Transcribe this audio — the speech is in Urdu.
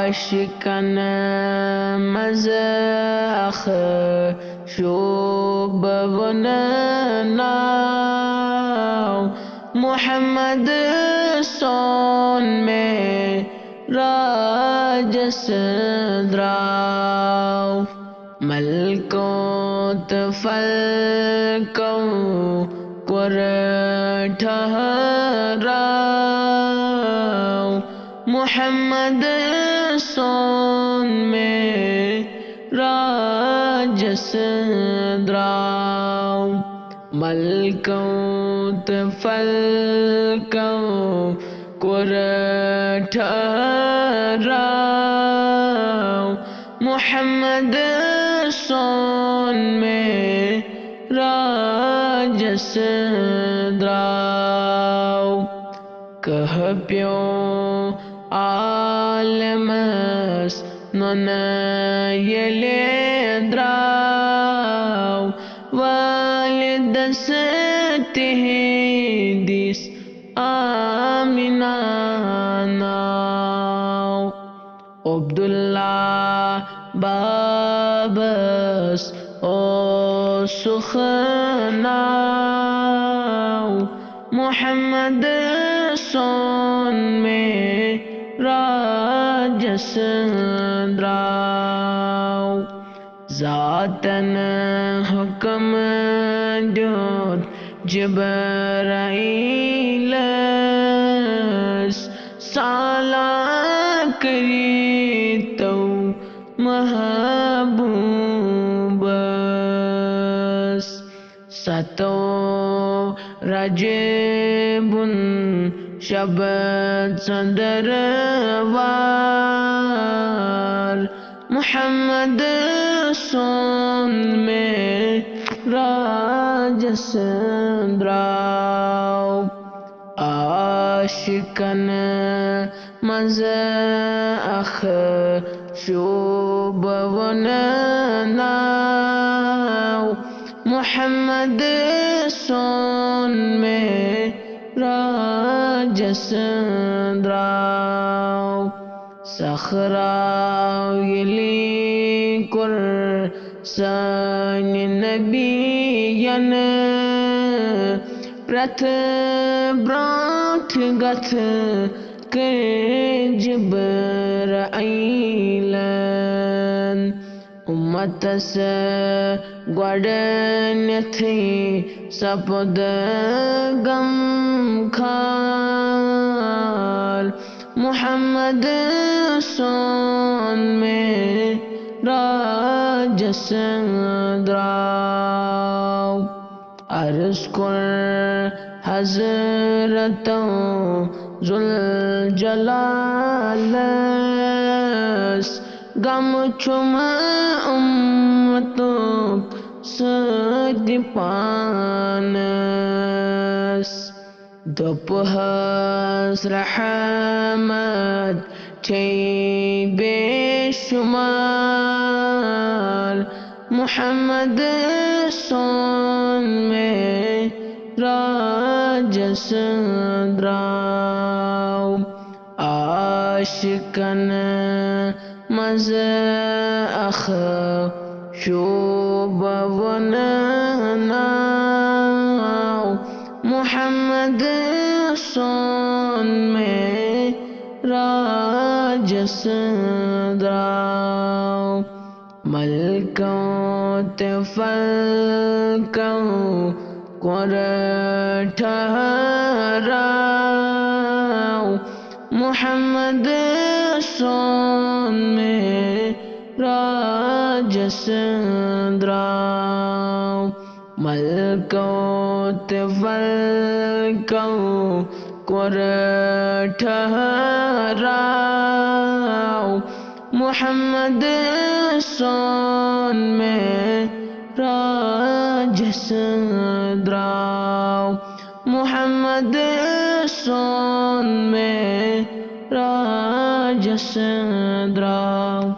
عاشقان مزاخ شوب ونناو محمد سون میں راجس دراو ملکوت فلکو قر ٹھہراو محمد سون میں راجس دراو ملکوت فلکو قر ٹھہراو محمد سون میں راجس دراو کہ پیو عالمس نن یلے دراو والدس تہندس آمنہ ناو عبداللہ بابس او سخناو محمد سون میں راجس دراو ذاتن حکم دیت جبرائیلس سالہ کری تو محبوبس ستو رجبن شب صدروار محمد سون میں راجس دراو عاشقان مزاخ شوب ونناو محمد سون میں راجس دراو صخراو یلی کر سان نبیین پرت برانٹھ گتھ کر جبرائیلن امتس گوڑنتھی سپد غم کھال محمد سون میں راجس دراو عرض کر حضرتو ذوالجلالس غم چھم امتو سد پانس دپہس رحمت چھے بے شمار محمد سون میں راجس دراو عاشقان مزاخ شوب ونناو محمد سون میں راجس دراو ملکوت فلکو قر ٹھہراو محمد سون میں راجس دراو ملکوت فلکو قر ٹھہراو محمد سون میں راجس دراو محمد سون میں راجس دراو